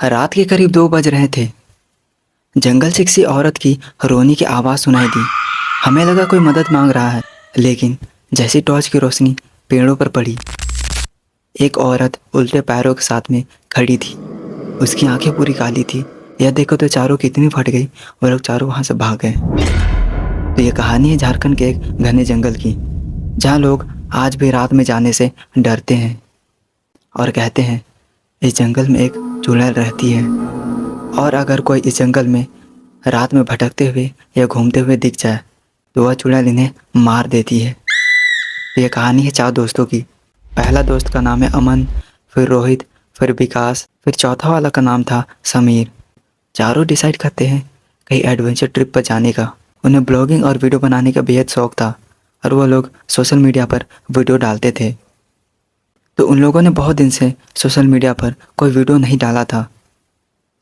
रात के करीब 2 बज रहे थे। जंगल से किसी औरत की रोने की आवाज़ सुनाई दी। हमें लगा कोई मदद मांग रहा है, लेकिन जैसी टॉर्च की रोशनी पेड़ों पर पड़ी, एक औरत उल्टे पैरों के साथ में खड़ी थी। उसकी आंखें पूरी काली थी। यह देखो तो चारों कितनी फट गई। वो लोग चारों वहाँ से भाग गए। तो ये कहानी है झारखंड के एक घने जंगल की, जहाँ लोग आज भी रात में जाने से डरते हैं और कहते हैं इस जंगल में एक चुड़ैल रहती है, और अगर कोई इस जंगल में रात में भटकते हुए या घूमते हुए दिख जाए तो वह चुड़ैल इन्हें मार देती है। तो यह कहानी है 4 दोस्तों की। पहला दोस्त का नाम है अमन, फिर रोहित, फिर विकास, फिर चौथा वाला का नाम था समीर। चारों डिसाइड करते हैं कहीं एडवेंचर ट्रिप पर जाने का। उन्हें ब्लॉगिंग और वीडियो बनाने का बेहद शौक था और वो लोग सोशल मीडिया पर वीडियो डालते थे। तो उन लोगों ने बहुत दिन से सोशल मीडिया पर कोई वीडियो नहीं डाला था।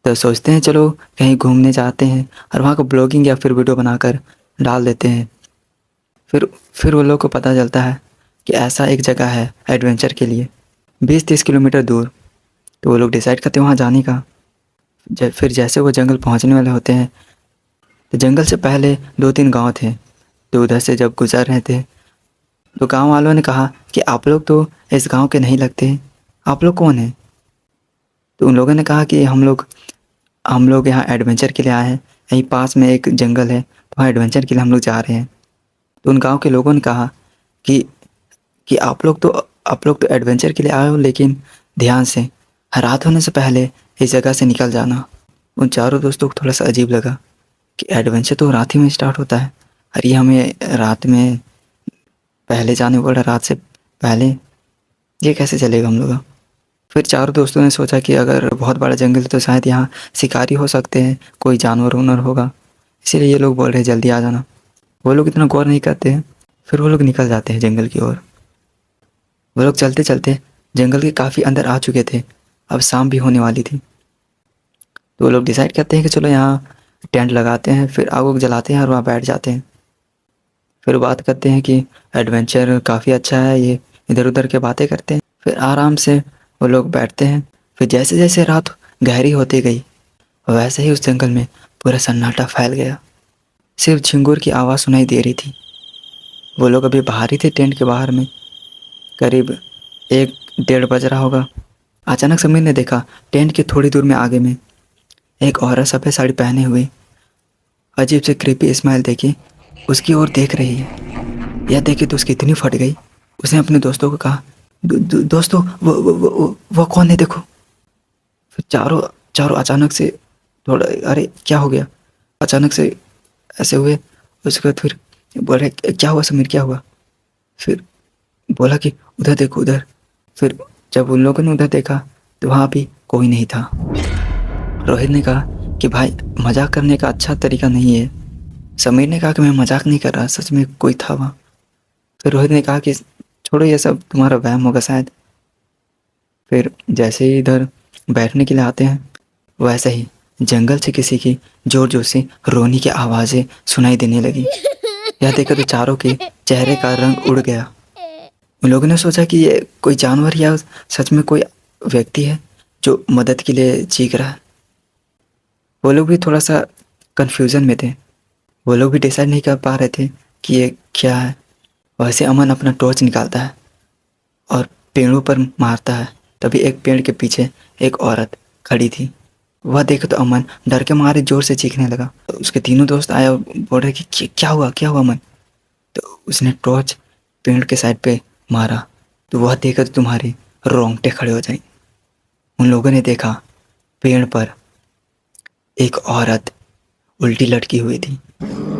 तो सोचते हैं चलो कहीं घूमने जाते हैं और वहाँ का ब्लॉगिंग या फिर वीडियो बनाकर डाल देते हैं। फिर वो लोग को पता चलता है कि ऐसा एक जगह है एडवेंचर के लिए 20-30 किलोमीटर दूर। तो वो लोग डिसाइड करते हैं वहाँ जाने का। फिर जैसे वो जंगल पहुँचने वाले होते हैं तो जंगल से पहले 2-3 गांव थे। तो उधर से जब गुजर रहे थे तो गांव वालों ने कहा कि आप लोग तो इस गांव के नहीं लगते, आप लोग कौन हैं? तो उन लोगों ने कहा कि हम लोग यहाँ एडवेंचर के लिए आए हैं। यहीं पास में एक जंगल है, तो वहाँ एडवेंचर के लिए हम लोग जा रहे हैं। तो उन गांव के लोगों ने कहा कि आप लोग तो एडवेंचर के लिए आए हो, लेकिन ध्यान से रात होने से पहले इस जगह से निकल जाना। उन चारों दोस्तों को थोड़ा सा अजीब लगा कि एडवेंचर तो रात ही में स्टार्ट होता है और ये हमें रात में पहले जाने बोला, रात से पहले, ये कैसे चलेगा हम लोग का? फिर चारों दोस्तों ने सोचा कि अगर बहुत बड़ा जंगल है तो शायद यहाँ शिकारी हो सकते हैं, कोई जानवर वानवर होगा, इसीलिए ये लोग बोल रहे हैं जल्दी आ जाना। वो लोग इतना गौर नहीं करते हैं। फिर वो लोग निकल जाते हैं जंगल की ओर। वो लोग चलते चलते जंगल के काफ़ी अंदर आ चुके थे। अब शाम भी होने वाली थी। तो वो लोग डिसाइड करते हैं कि चलो यहाँ टेंट लगाते हैं, फिर आग उग जलाते हैं और वहाँ बैठ जाते हैं। फिर बात करते हैं कि एडवेंचर काफ़ी अच्छा है, ये इधर उधर के बातें करते हैं। फिर आराम से वो लोग बैठते हैं। फिर जैसे जैसे रात गहरी होती गई वैसे ही उस जंगल में पूरा सन्नाटा फैल गया। सिर्फ झिंगुर की आवाज़ सुनाई दे रही थी। वो लोग अभी बाहर ही थे टेंट के बाहर में, करीब 1-1:30 बज रहा होगा। अचानक समीर ने देखा टेंट के थोड़ी दूर में आगे में एक औरत सफ़ेद साड़ी पहने हुए अजीब से क्रीपी स्माइल देके उसकी ओर देख रही है। यह देखे तो उसकी इतनी फट गई। उसने अपने दोस्तों को कहा, दोस्तों वो कौन है देखो। फिर चारों अचानक से थोड़ा, अरे क्या हो गया? अचानक से ऐसे हुए। उसके बाद फिर बोले क्या हुआ समीर, क्या हुआ? फिर बोला कि उधर देखो उधर। फिर जब उन लोगों ने उधर देखा तो वहाँ भी कोई नहीं था। रोहित ने कहा कि भाई मजाक करने का अच्छा तरीका नहीं है। समीर ने कहा कि मैं मजाक नहीं कर रहा, सच में कोई था वहाँ। फिर रोहित ने कहा कि छोड़ो ये सब, तुम्हारा वहम होगा शायद। फिर जैसे ही इधर बैठने के लिए आते हैं वैसे ही जंगल से किसी की जोर जोर से रोने की आवाज़ें सुनाई देने लगी। यह देखकर तो चारों के चेहरे का रंग उड़ गया। उन लोगों ने सोचा कि ये कोई जानवर या सच में कोई व्यक्ति है जो मदद के लिए चीख रहा है। वो लोग भी थोड़ा सा कन्फ्यूज़न में थे। वो लोग भी डिसाइड नहीं कर पा रहे थे कि ये क्या है। वैसे अमन अपना टॉर्च निकालता है और पेड़ों पर मारता है। तभी एक पेड़ के पीछे एक औरत खड़ी थी। वह देखे तो अमन डर के मारे जोर से चीखने लगा। तो उसके तीनों दोस्त आए और बोल रहे कि क्या हुआ अमन? तो उसने टॉर्च पेड़ के साइड पे मारा तो वह देखकर तो तुम्हारे रोंगटे खड़े हो जाए। उन लोगों ने देखा पेड़ पर एक औरत उल्टी लटकी हुई थी।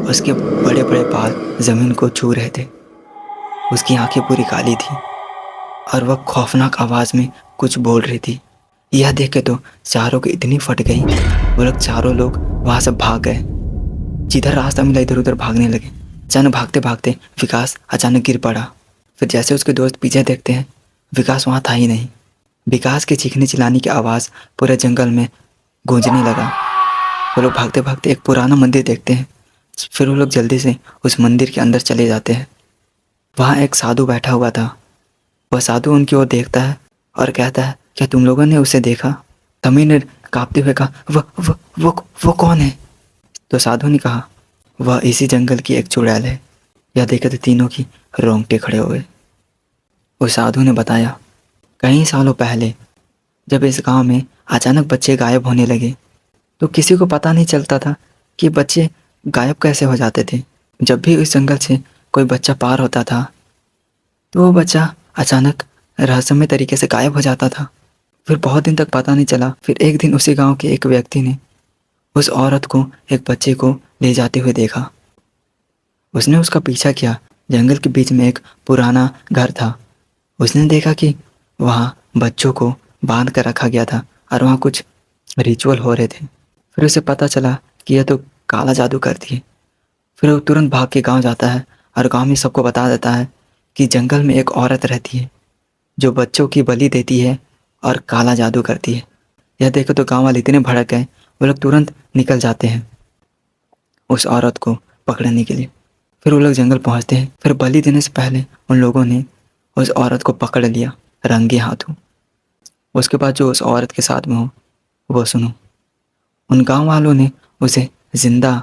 उसके बड़े बड़े बाल ज़मीन को छू रहे थे। उसकी आंखें पूरी काली थी और वह खौफनाक आवाज़ में कुछ बोल रही थी। यह देख के तो चारों की इतनी फट गई। वो चारों लोग वहाँ से भाग गए। जिधर रास्ता मिला इधर उधर भागने लगे। अचानक भागते भागते विकास अचानक गिर पड़ा। फिर जैसे उसके दोस्त पीछे देखते हैं विकास वहाँ था ही नहीं। विकास के चीखने चिल्लाने की आवाज़ पूरे जंगल में गूंजने लगा। वो लोग भागते भागते एक पुराना मंदिर देखते हैं। फिर वो लोग जल्दी से उस मंदिर के अंदर चले जाते हैं। वहाँ एक साधु बैठा हुआ था। वह साधु उनकी ओर देखता है और कहता है, क्या तुम लोगों ने उसे देखा? समीर ने कांपते हुए कहा, वो कौन है? तो साधु ने कहा, वह इसी जंगल की एक चुड़ैल है। यह देखकर तीनों की रोंगटे खड़े हो गए। उस साधु ने बताया, कई सालों पहले जब इस गांव में अचानक बच्चे गायब होने लगे तो किसी को पता नहीं चलता था कि बच्चे गायब कैसे हो जाते थे। जब भी इस जंगल से कोई बच्चा पार होता था तो वो बच्चा अचानक रहस्यमय तरीके से गायब हो जाता था। फिर बहुत दिन तक पता नहीं चला। फिर एक दिन उसी गांव के एक व्यक्ति ने उस औरत को एक बच्चे को ले जाते हुए देखा। उसने उसका पीछा किया। जंगल के बीच में एक पुराना घर था। उसने देखा कि वहाँ बच्चों को बांध कर रखा गया था और वहाँ कुछ रिचुअल हो रहे थे। फिर उसे पता चला कि यह तो काला जादू करती है। फिर वो तुरंत भाग के गांव जाता है और गांव में सबको बता देता है कि जंगल में एक औरत रहती है जो बच्चों की बलि देती है और काला जादू करती है। यह देखो तो गांव वाले इतने भड़क गए, वो लोग तुरंत निकल जाते हैं उस औरत को पकड़ने के लिए। फिर वो लोग जंगल पहुंचते हैं। फिर बलि देने से पहले उन लोगों ने उस औरत को पकड़ लिया रंगे हाथों। उसके बाद जो उस औरत के साथ में हो वो सुनो। उन गांव वालों ने उसे जिंदा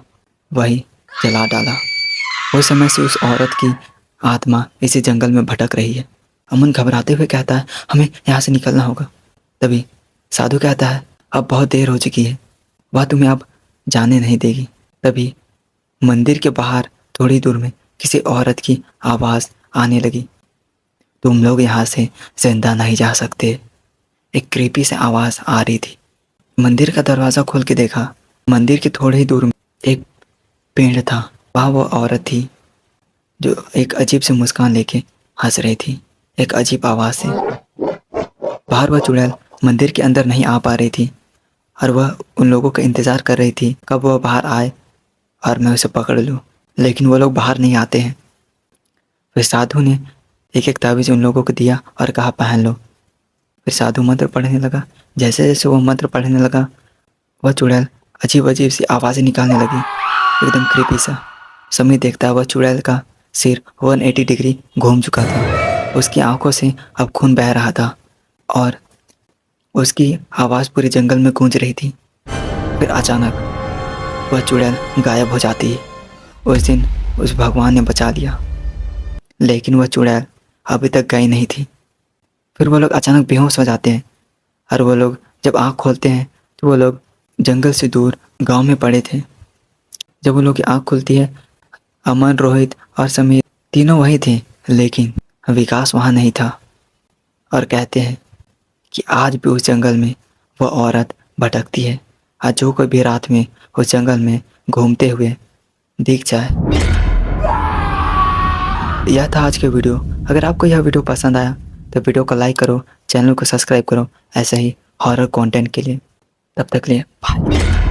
वही जला डाला। उस समय से उस औरत की आत्मा इसी जंगल में भटक रही है। अमन घबराते हुए कहता है, हमें यहाँ से निकलना होगा। तभी साधु कहता है, अब बहुत देर हो चुकी है, वह तुम्हें अब जाने नहीं देगी। तभी मंदिर के बाहर थोड़ी दूर में किसी औरत की आवाज़ आने लगी, तुम लोग यहाँ से जिंदा नहीं जा सकते। एक क्रीपी से आवाज़ आ रही थी। मंदिर का दरवाज़ा खोल के देखा। मंदिर के थोड़े ही दूर में एक पेड़ था। वहाँ वो औरत थी जो एक अजीब से मुस्कान लेके हंस रही थी एक अजीब आवाज़ से। बाहर वह चुड़ैल मंदिर के अंदर नहीं आ पा रही थी और वह उन लोगों का इंतज़ार कर रही थी कब वह बाहर आए और मैं उसे पकड़ लूँ, लेकिन वो लोग बाहर नहीं आते हैं। फिर साधु ने एक एक ताबीज़ उन लोगों को दिया और कहा, पहन लो। फिर साधु मंत्र पढ़ने लगा। जैसे जैसे वो मंत्र पढ़ने लगा वह चुड़ैल अजीब अजीब सी आवाज़ें निकालने लगी, एकदम क्रीपी सा। समय देखता वह चुड़ैल का सिर 180 डिग्री घूम चुका था। उसकी आंखों से अब खून बह रहा था और उसकी आवाज़ पूरे जंगल में गूंज रही थी। फिर अचानक वह चुड़ैल गायब हो जाती है। उस दिन उस भगवान ने बचा लिया, लेकिन वह चुड़ैल अभी तक गई नहीं थी। फिर वो लोग अचानक बेहोश हो जाते हैं और वो लोग जब आँख खोलते हैं तो वो लोग जंगल से दूर गांव में पड़े थे। जब वो लोग की आँख खुलती है, अमन, रोहित और समीर तीनों वही थे, लेकिन विकास वहाँ नहीं था। और कहते हैं कि आज भी उस जंगल में वह औरत भटकती है और जो कोई भी रात में उस जंगल में घूमते हुए दिख जाए। यह था आज के वीडियो। अगर आपको यह वीडियो पसंद आया तो वीडियो को लाइक करो, चैनल को सब्सक्राइब करो ऐसे ही हॉरर कंटेंट के लिए। तब तक के लिए बाय।